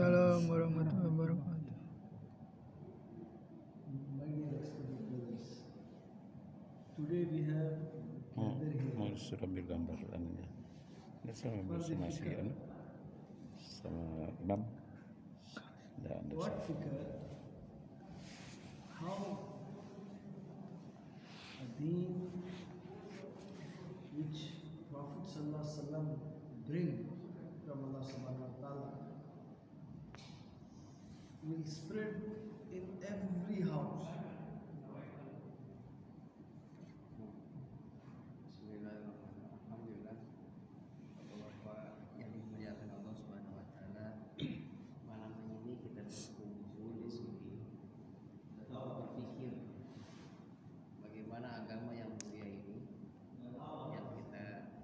Waalaikumsalam warahmatullahi wabarakatuh. My dear expert brothers, today we have gathered here Sudah ambil gambar anunya. Ini sama sama si anu, sama Imam. Dan what fikr, how a deen which Prophet Sallallahu Alaihi Wasallam bring from Allah Subhanahu Wa Taala will spread in every house. Alhamdulillah, Bapak yang dimuliakan Allah Subhanahu Wa Taala, malam ini kita berkumpul di sini untuk berpikir bagaimana agama yang mulia ini yang kita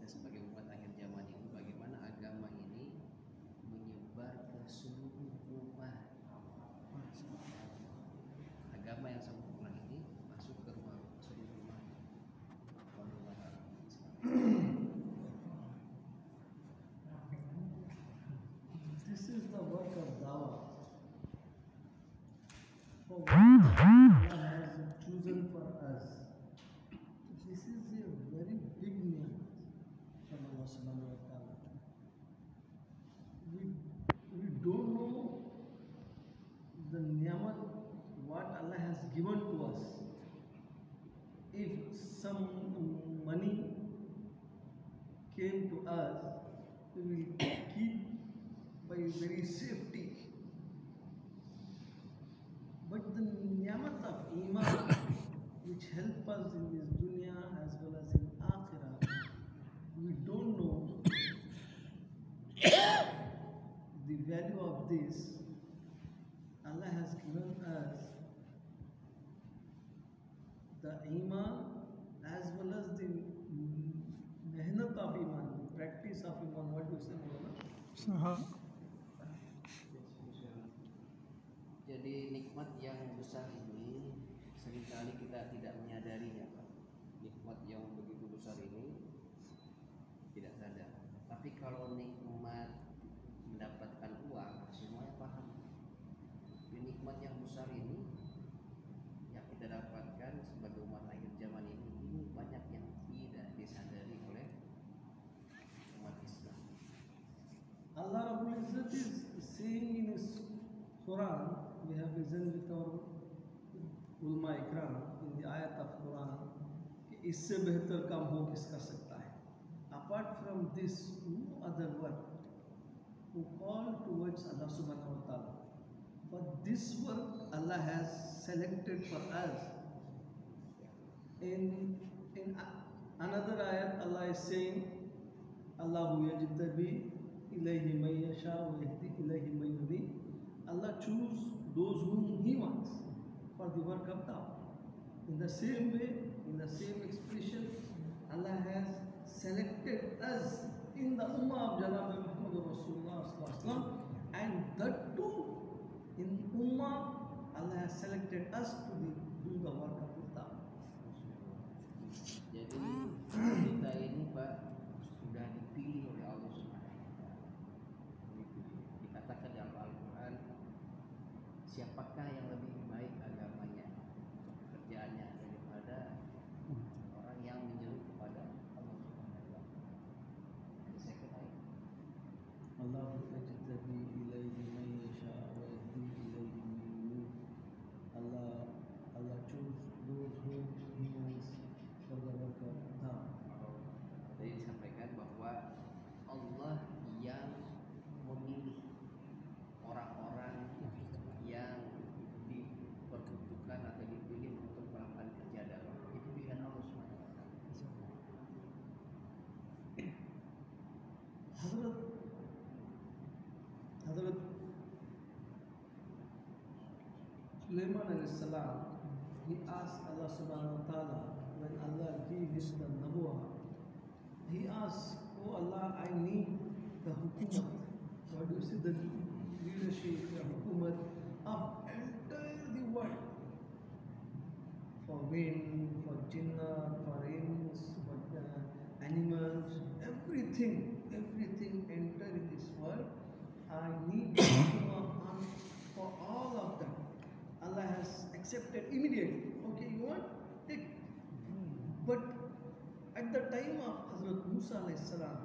sebagai umat akhir zaman ini, bagaimana agama ini menyebar ke seluruh rumah. Agama yang sempurna ini masuk ke rumah seluruh rumah. This is the work of Dawah. For what Allah has chosen for us. This is a very big name from Allah Subhanahu Wa Taala. We don't know the ni'mat what Allah has given to us. If some money came to us, we will keep by very safety. But the ni'mat of iman, which help us in this dunya as well as in akhirah, we don't know the value of this. Allah has given us the iman as well as the mehnat of iman, the practice of iman. What do you say, Maulana? Saha. Jadi nikmat yang besar ini seringkali kita tidak menyadarinya, Pak. Nikmat yang begitu besar ini tidak sadar. Tapi kalau nikmat mendapatkan uang, semuanya paham. Di nikmat yang besar ini yang kita dapatkan sebagai umat akhir zaman ini banyak yang tidak disadari oleh umat Islam. Allah Rabbul Izzat is saying in His Quran, we have listened with our ulama ikram in the ayat of Quran, कि इससे बेहतर काम हो किसका सकता है. Apart from this, no other work who call towards Allah Subhanahu Wa Taala. But this work Allah has selected for us. In another ayat, Allah is saying, Allahu yajtabi ilayhi man yasha wa yahdi ilayhi man yunib. Allah choose those whom He wants for the work of Dawah. In the same way, in the same expression, Allah has selected us in the Ummah of Janab Muhammad Rasulullah Sallallahu Alaihi Wasallam, and that too in Ummah Allah has selected us to do the work of Dawah. Jadi kita ini, Pak, sudah dipilih oleh Allah Subhanahu Wa Taala. Dikatakan dalam Al-Quran, siapakah yang lebih baik agamanya, kerjaannya daripada orang yang menyeru kepada Allah Subhanahu Wa Taala. Jadi saya kira Allahu yajtabi ilayhi man yasha wa yahdi ilayhi man yunib. Allah choose those whom He wants for the work of Dawah. tadi disampaikan bahwa Allah yang memilih orang-orang yang diperuntukkan atau dipilih untuk melakukan kerja dakwah. Itu pilihan Allah Subhanahu Wa Taala. Hazrat Sulaiman alayhi salam, he asked Allah Subhanahu Wa Taala when Allah gave him the nabuwah. He asked, "Oh Allah, I need the hukumat." What do you see, the leadership, the hukumat of entire the world, for wind, for jinnah, for ins, for animals, everything enter in this world. accepted immediately. Okay, you want? Take. But at the time of Hazrat Musa alayhi salam,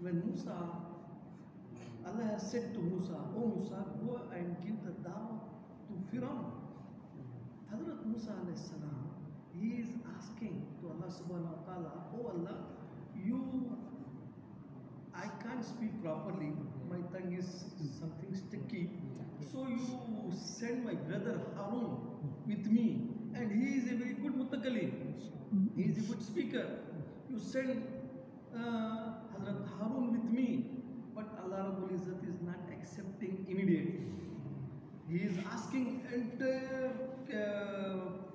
when Allah has said to Musa, "Oh Musa, go and give the dawah to Firaun." Hazrat Musa alayhi salam, he is asking to Allah subhanahu wa ta'ala, "Oh Allah, I can't speak properly, my tongue is something sticky, so you send my brother Harun with me, and he is a very good mutakallim, he is a good speaker. You send Hazrat Harun with me." But Allah Rabbul Izzat is not accepting immediately. He is asking entire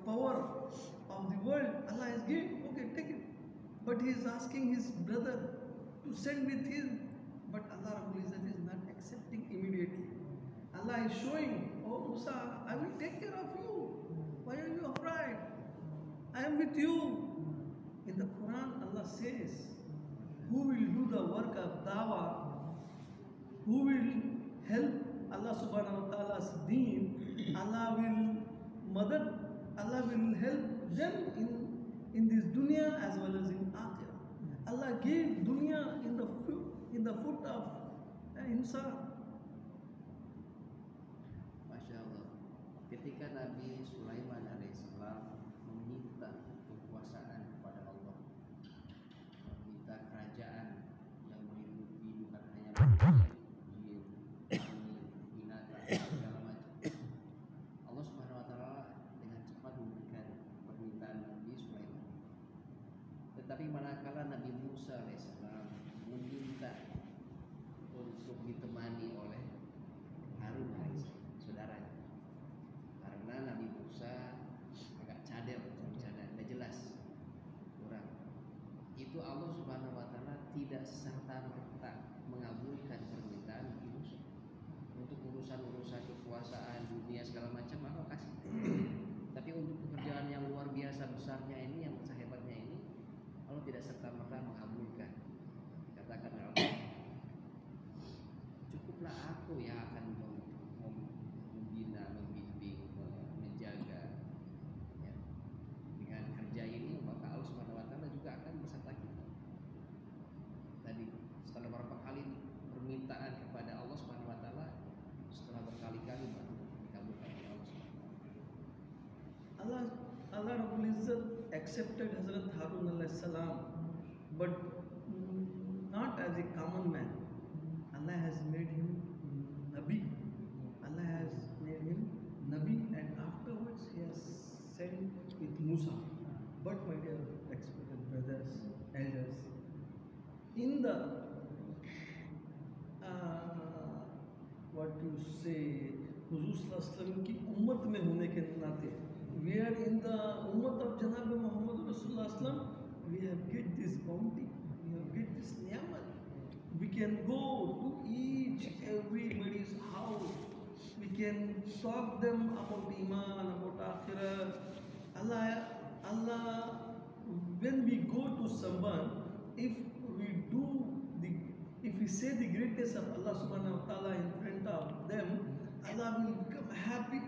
power of the world. Allah is giving, okay, take it. But he is asking his brother to send with him. But Allah Rabbul Izzat is not accepting immediately. Allah is showing, "Oh Musa, I will take care of you. Why are you afraid? I am with you." In the Quran, Allah says, who will do the work of dawah, who will help Allah subhanahu wa ta'ala's deen, Allah will help them in this dunya as well as in akhirah. Allah gave dunya in the foot of insan. Masya Allah. Ketika Nabi Sulaiman alaihissalam meminta kekuasaan kepada Allah, meminta kerajaan yang meliputi bukan hanya manusia, jin, binatang, segala macam. Allah Subhanahu wa taala dengan cepat memberikan permintaan Nabi Sulaiman. Tetapi manakala Nabi Musa alaihissalam meminta untuk ditemani oleh Harun alaihissalam, saudaranya, karena Nabi Musa agak cadel, nggak jelas kurang. Itu Allah Subhanahu wa taala tidak serta-merta mengabulkan permintaan Nabi Musa. Untuk urusan-urusan kekuasaan dunia segala macam Allah kasih. Tapi untuk pekerjaan yang luar biasa besarnya ini, yang sehebatnya ini, Allah tidak serta-merta mengabulkan. Dikatakan Allah, cukuplah aku yang akan membina, membimbing, menjaga. Ya. Dengan kerja ini maka Allah Subhanahu wa taala juga akan beserta kita. Tadi setelah beberapa kali permintaan kepada Allah Subhanahu wa taala, setelah berkali-kali baru dikabulkan oleh Allah Subhanahu wa taala. Allah Rabbul Izzat accepted Hazrat Harun alayhi salam, but not as a common man. Allah has made him Nabi. Allah has made him Nabi, and afterwards he has sent with Musa. But my dear respected brothers, elders, in the what you say, Huzur Sallallahu Alaihi Wasallam की उम्मत में होने के नाते, we are in the ummah of Janab Muhammad Rasulullah Sallallahu Alaihi Wasallam. We have get this bounty, we have get this ni'mat. We can go to each everybody's house. We can talk them about Iman, about Akhirah. Allah, when we go to someone, if we say the greatness of Allah subhanahu wa ta'ala in front of them, Allah will become happy.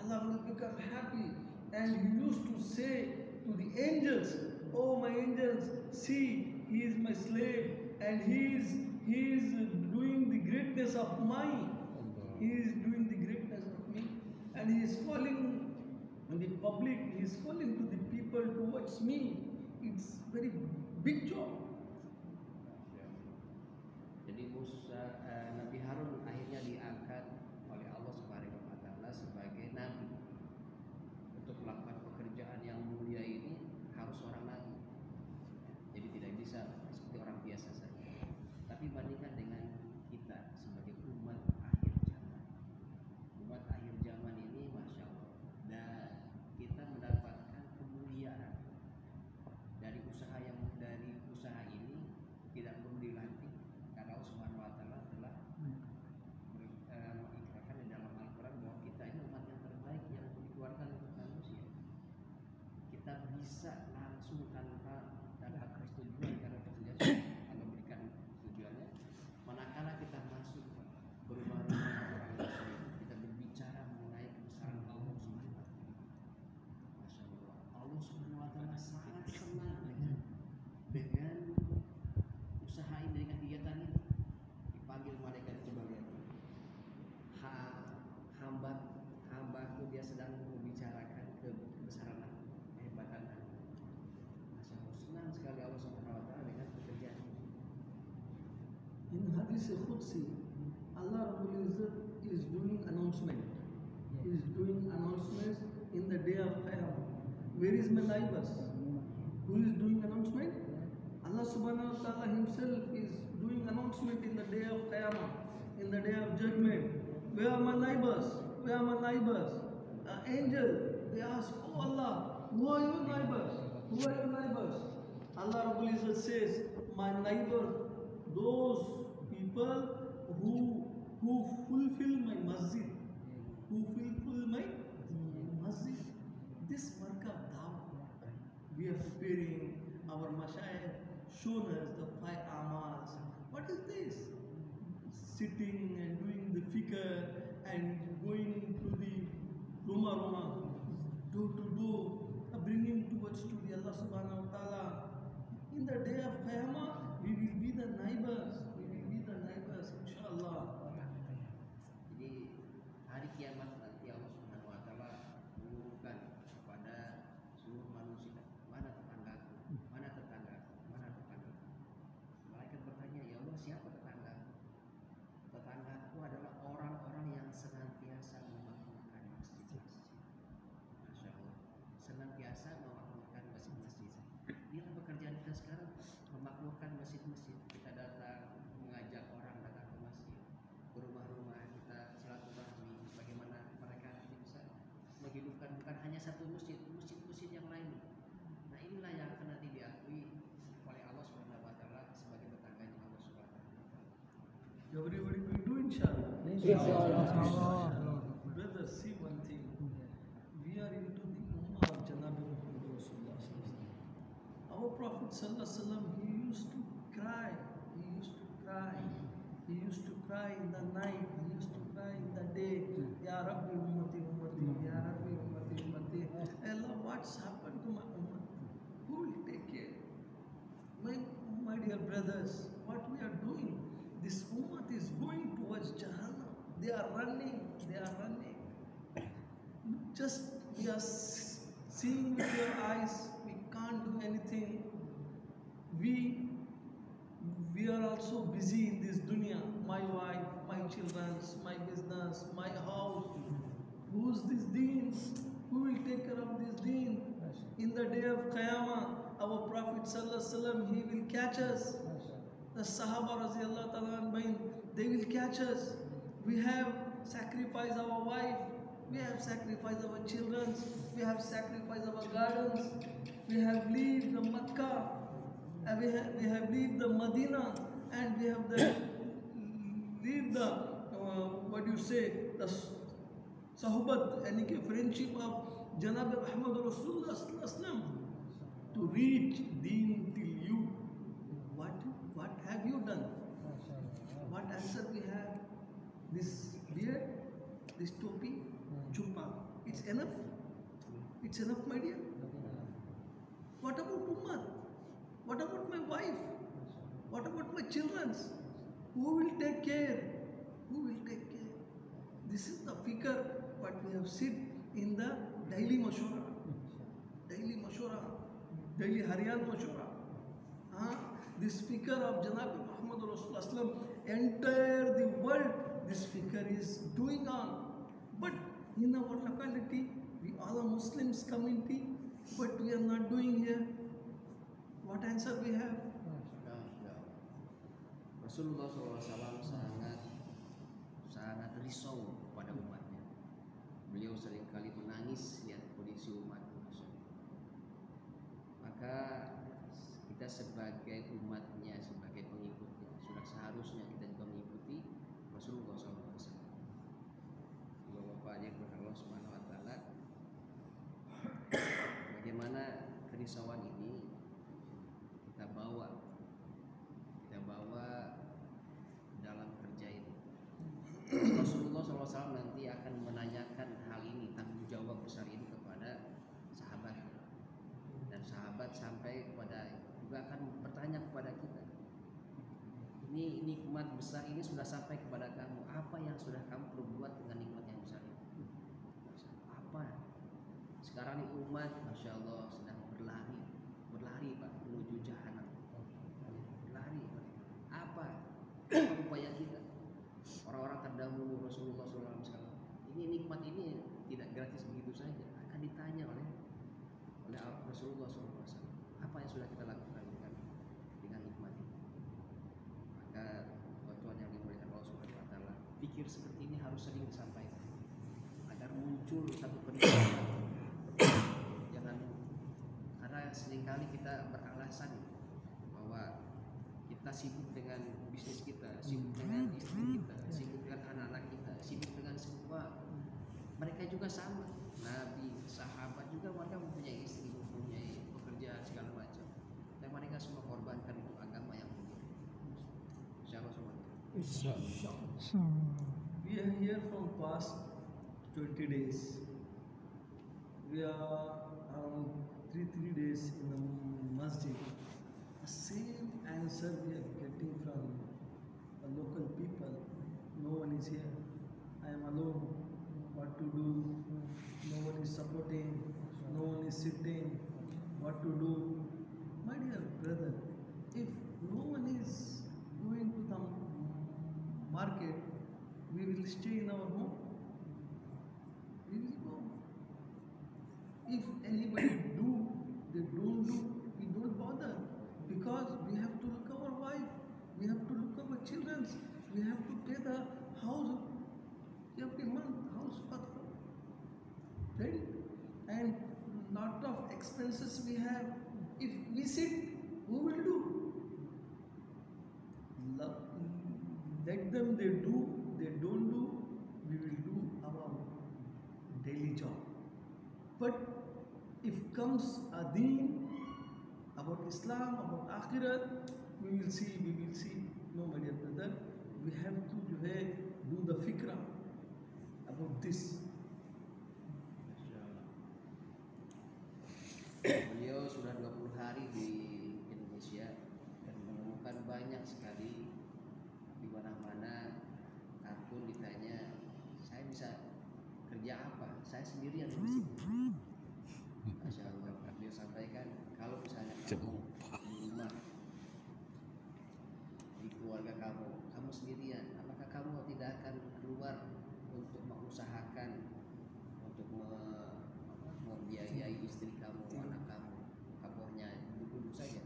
Allah will become happy. And He used to say to the angels, "Oh my angels, see, he is my slave, and he is doing the greatness of mine. He is doing the greatness of me." And he is calling the public, he is calling to the people towards me. It's very big job. Jadi Nabi Harun akhirnya diangkat oleh Allah Subhanahu wa taala sebagai nabi. Untuk melakukan pekerjaan yang mulia ini harus orang nabi. Jadi tidak bisa seperti orang biasa saja. Tapi bandingkan dengan kita sebagai umat akhir zaman. Umat akhir zaman ini Masya Allah, dan kita mendapatkan kemuliaan dari usaha ini tidak perlu dilantik, karena Allah Subhanahu wa taala telah mengikrarkan di dalam Al-Quran bahwa kita ini umat yang terbaik yang dikeluarkan untuk manusia. Kita bisa langsung tanpa persetujuan, karena pekerjaan Allah berikan Hadith Qudsi, Allah Rabbul Izzat is doing announcement. He is doing announcements in the day of Qiyamah. Where is my neighbors? Who is doing announcement? Allah subhanahu wa ta'ala himself is doing announcement in the day of Qiyamah, in the day of judgment. Where are my neighbors? Where are my neighbors? Angel, they ask, oh Allah, who are your neighbors? Who are your neighbors? Allah Rabbul Izzat says, my neighbor, those people who fulfill my masjid, who fulfill my masjid. This work of dawah, we are preparing, our mashayikh shown us the 5 amals. What is this? Sitting and doing the fikr and going to the Ruma, door to door, bringing towards to the Allah subhanahu wa ta'ala. In the day of Qiyamah, we will be the neighbors. We will be the neighbors, inshallah. Jadi hari kiamat nanti Allah Subhanahu wa taala mengumumkan kepada seluruh manusia, mana tetanggaku, mana tetanggaku, mana tetanggaku. Malaikat bertanya, ya Allah, siapa tetangga? Tetanggaku adalah orang-orang yang senantiasa memakmurkan masjid-masjid. Masya Allah, senantiasa memakmurkan masjid-masjid. Inilah pekerjaan kita sekarang, memakmurkan masjid-masjid. Kita datang mengajak orang datang ke masjid, ke rumah-rumah kita silaturahmi, bagaimana mereka bisa menghidupkan bukan hanya satu masjid, masjid-masjid yang lain. Nah, inilah yang akan nanti diakui oleh Allah Subhanahu wa taala sebagai tetangganya Allah Subhanahu wa taala. Everybody will do, inshallah. Inshallah. Brothers, see one thing. We are into the ummah of Janabi Muhammad Rasulullah sallallahu alaihi wasallam. Our Prophet sallallahu alaihi wasallam, he used to cry. He used to cry. He used to cry in the night. He used to cry in the day. Ya Rabbi ummati ummati. Ya Rabbi ummati ummati. Allah, what's happened to my ummah? Who will take care? My dear brothers, what we are doing? This ummah is going towards Jahannam. They are running. They are running. Just we are seeing with your eyes. We can't do anything. We are also busy in this dunya. My wife, my children, my business, my house. Who's this deen? Who will take care of this deen? In the day of Qiyamah, our Prophet sallallahu alaihi wasallam, he will catch us. The Sahaba radiallahu ta'ala anhum, they will catch us. We have sacrificed our wife. We have sacrificed our children. We have sacrificed our gardens. We have left the Makkah. We have left the Medina. And we have leave the what do you say, the sahubat, and friendship of Janab Muhammad Rasulullah sallallahu alaihi wasallam to reach deen till you. What have you done? What answer we have? This beard, this topi, chupa. It's enough. It's enough, my dear. What about ummah? What about my wife? What about my children? Who will take care? Who will take care? This is the fikr what we have seen in the daily mashura. Daily mashura. Daily Haryan mashura. This fikr of Janab Muhammad Rasulullah, entire the world, this fikr is doing on. But in our locality, we all are Muslims community, but we are not doing here. What answer we have? Rasulullah SAW sangat risau pada umatnya. Beliau seringkali menangis lihat kondisi umat. Maka kita sebagai umatnya, sebagai pengikutnya, sudah seharusnya kita juga mengikuti Rasulullah SAW. Bapak yang Allah Subhanahu wa taala, bagaimana kerisauan ini kita bawa dalam kerja ini. Rasulullah SAW nanti akan menanyakan hal ini, tanggung jawab besar ini kepada sahabat, dan sahabat sampai kepada juga akan bertanya kepada kita. Ini nikmat besar ini sudah sampai kepada kamu. Apa yang sudah kamu perbuat dengan nikmat yang besar ini? Apa? Sekarang ini umat, masya Allah, sedang berlari Pak menuju jahanam. Berlari. Apa upaya orang-orang terdahulu Rasulullah SAW. Ini nikmat ini tidak gratis begitu saja, akan ditanya oleh Rasulullah SAW. Apa yang sudah kita lakukan dengan nikmat ini? Maka tuan yang dimuliakan Allah Subhanahu Wa Taala, pikir seperti ini harus sering disampaikan agar muncul satu pendidikan. Jangan, karena seringkali kita beralasan bahwa kita sibuk dengan bisnis kita, sibuk dengan istri kita, sibuk dengan anak-anak kita, sibuk dengan semua. Mereka juga sama, Nabi, sahabat juga mereka mempunyai istri, mempunyai pekerjaan segala macam. Dan mereka semua korbankan untuk agama yang mulia. Insyaallah semua. We are here from past 20 days. We are around 3 days in the masjid. The same answer we are getting from the local people. No one is here. I am alone. What to do? No one is supporting. No one is sitting. What to do? My dear brother, if no one is going to the market, we will stay in our home. We will go. If anybody do, they don't do, we don't bother. Because we have to look our wife, we have to look our children, we have to pay the house every month, house for rent, and lot of expenses we have. If we sit, who will do? Let them, they do, they don't do, we will do our daily job. But if comes a deen about Islam, about Akhirat, we will see. No, my dear brother, we have to do the fikra about this. Beliau sudah 20 hari di Indonesia dan menemukan banyak sekali di mana-mana kartun ditanya, saya bisa kerja apa? Saya sendirian di sini. Masya Allah, beliau sampaikan, kalau misalnya kamu di rumah, di keluarga kamu sendirian, apakah kamu tidak akan keluar untuk mengusahakan untuk membiayai istri kamu, anak kamu? Kamu hanya duduk saja.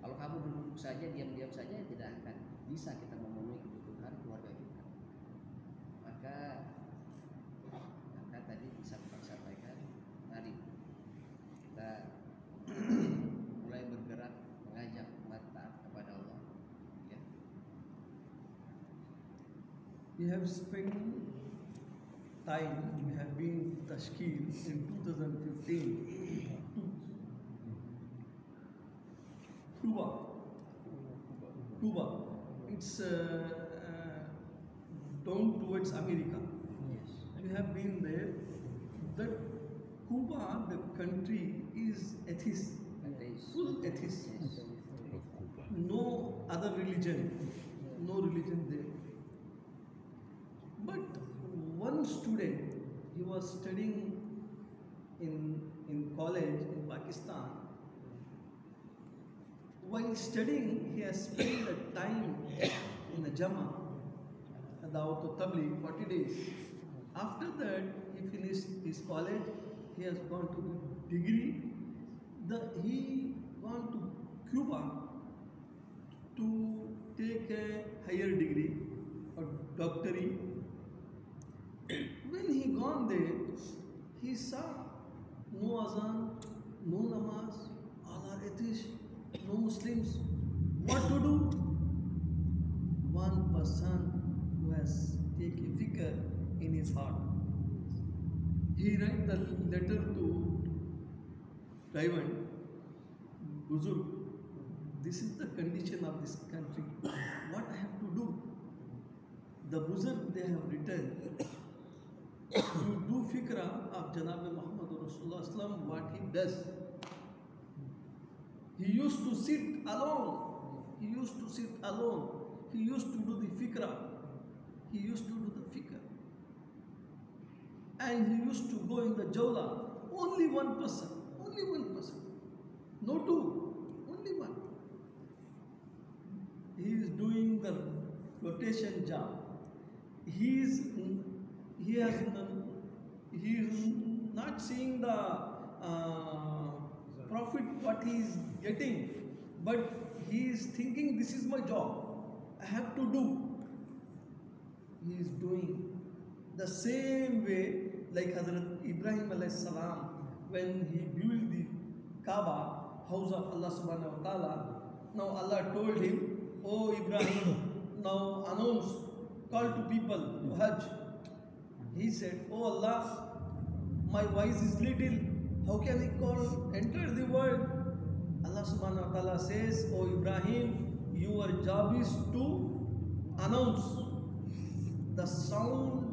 Kalau kamu duduk saja, diam-diam saja, tidak akan bisa kita memenuhi kebutuhan keluarga kita. Maka tadi bisa saya sampaikan, mari kita mulai bergerak mengajak umat taat kepada Allah. Ya. We have spent time, we have been Tashkil in 2015. Cuba. It's down towards America. We have been there. That Cuba, the country, is atheist, full atheist. No other religion, no religion there. But one student, he was studying in college in Pakistan. While studying, he has spent the time in the Jama, the Auto Tabligh, 40 days. After that, he finished his college. He has gone to the degree. He gone to Cuba to take a higher degree or doctorate. When he gone there, he saw no azan, no namaz, all are atheists, no Muslims. What to do? One person who has taken fikr in his heart. He write the letter to Taiwan, Buzurg. This is the condition of this country. What I have to do? The Buzurg, they have written, you do fikra of Janab Muhammad Rasulullah, what he does. He used to sit alone. He used to sit alone. He used to do the fikra. He used to do the fikr. And he used to go in the jawla. Only one person. Only one person. No two. Only one. He is doing the rotation job. he is not seeing the profit what he is getting, but he is thinking this is my job, I have to do. He is doing the same way like Hazrat Ibrahim alayhi salam when he built the Kaaba, house of Allah subhanahu wa ta'ala. Now Allah told him, "Oh Ibrahim, now announce, call to people to Hajj." He said, "Oh Allah, my voice is little, how can I call, enter the world?" Allah subhanahu wa ta'ala says, "Oh Ibrahim, your job is to announce the sound,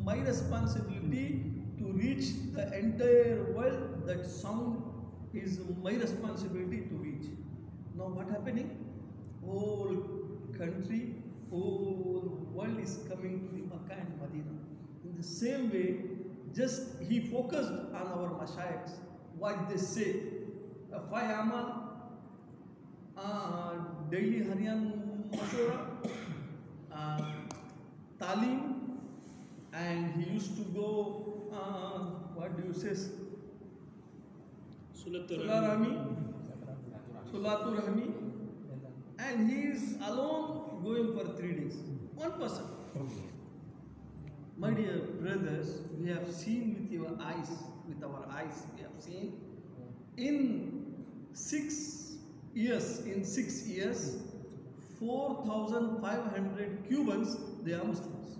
my responsibility to reach the entire world, that sound is my responsibility to reach." Now what happening? Whole country, whole world is coming to the Makkah and Medina. In the same way, just he focused on our mashayikhs, what they say. 5 amal, daily Haryan Mashura, Talim, and he used to go, what do you say? Sulatur Rahmi, and he is alone going for 3 days. One person. My dear brothers, we have seen with our eyes, we have seen in 6 years, 4,500 Cubans, they are Muslims.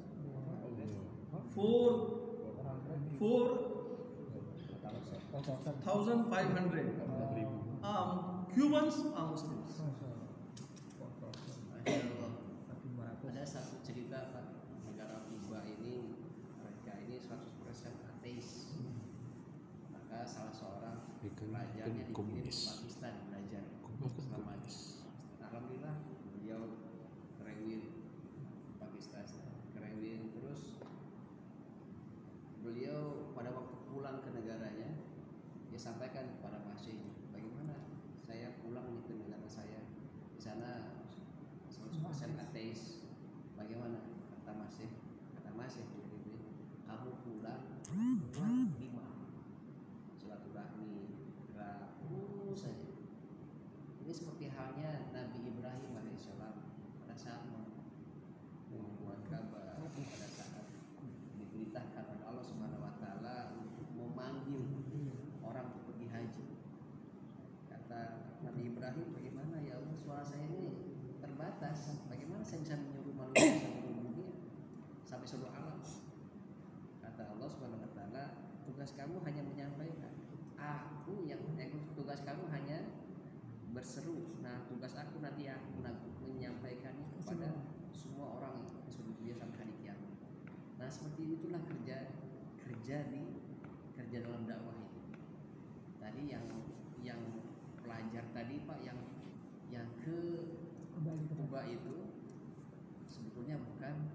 4,500 Cubans are Muslims. Ada satu cerita Pak, negara Kuba ini mereka ini 100% ateis. Maka salah seorang pelajarnya dikirim ke Pakistan belajar selama. Alhamdulillah beliau kerewin Pakistan, kerewin terus beliau pada waktu pulang ke negaranya dia sampaikan kepada masihnya, bagaimana saya pulang nih ke negara saya, di sana 100% ateis, bagaimana? Kata masih kamu pulang 5 silaturahmi terus saja. Ini seperti halnya Nabi Ibrahim alaihissalam pada saat membuat Ka'bah, pada saat diperintahkan oleh Allah Subhanahu wa taala untuk memanggil orang untuk pergi haji. Kata Nabi Ibrahim, bagaimana ya Allah, suara saya ini terbatas, bagaimana saya bisa menyuruh manusia seluruh dunia sampai seluruh alam? Kata Allah Subhanahu wa taala, tugas kamu hanya menyampaikan, tugas kamu hanya berseru. Nah, tugas aku nanti aku menyampaikannya kepada semua orang yang seluruh dunia sampai hari kiamat. Nah, seperti itulah kerja dalam dakwah itu. Tadi yang pelajar tadi Pak yang ke Kuba itu sebetulnya bukan,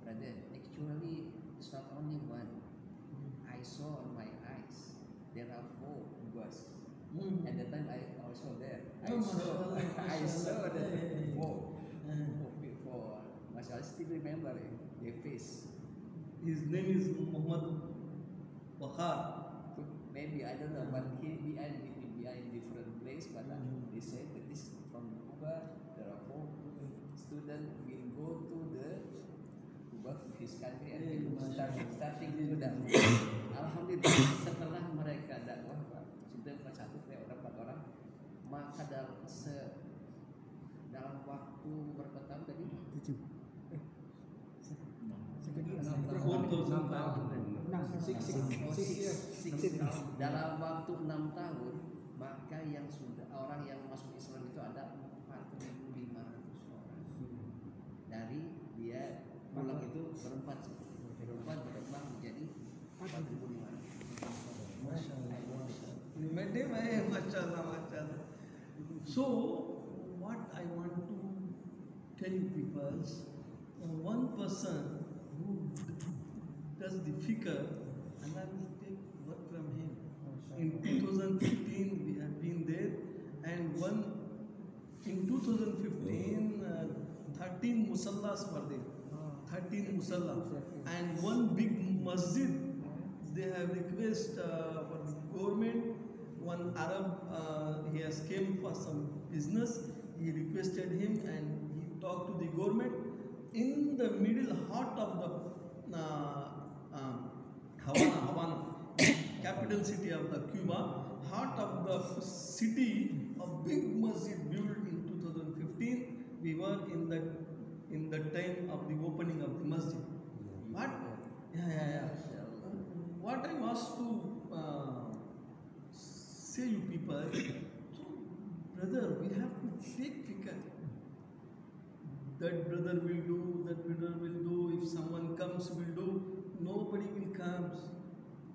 brother, actually it's not only one. I saw on my eyes there are 4 Kubas. At the time I also there. I saw that 4 before. I still remember their face. His name is Muhammad Waqar. Maybe I don't know, but he behind different place. But they say that this is from Kuba. There are 4 students will go to the Kuba, his country, and starting to dakwah. Alhamdulillah, setelah mereka dakwah, sudah 4 orang, maka dalam waktu berapa tahun tadi? 6 dalam waktu 6 tahun, maka yang sudah orang yang masuk Islam itu ada 4.500 orang. Dari dia pulang itu berempat berkembang menjadi 4.500. So what I want to tell you people, one person who does the figure, and I will take work from him. In 2015 we have been there, and in 2015 13 musallas were there. 13 musalla and one big masjid. They have request for the government. One Arab, he has came for some business. He requested him and he talked to the government. In the middle heart of the Havana, capital city of the Cuba, heart of the city, a big masjid built in 2015. We were in the time of the opening of the masjid. What? Yeah. What I was to say you people, so brother, we have to take fikr. That brother will do, that brother will do, if someone comes will do, nobody will come.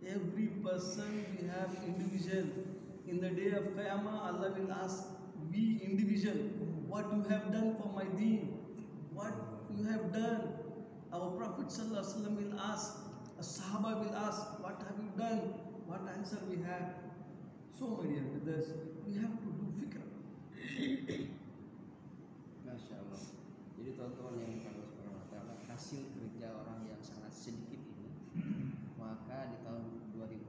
Every person we have individual. In the day of Qiyamah, Allah will ask, we individual, what you have done for my deen, what you have done. Our Prophet ﷺ will ask, a Sahaba will ask, what have you done? What answer we have? So my dear brothers, we have to do fikr. Masya Allah. Jadi teman-teman yang Allah Subhanahu Wa Taala, hasil kerja orang yang sangat sedikit ini, maka di tahun 2020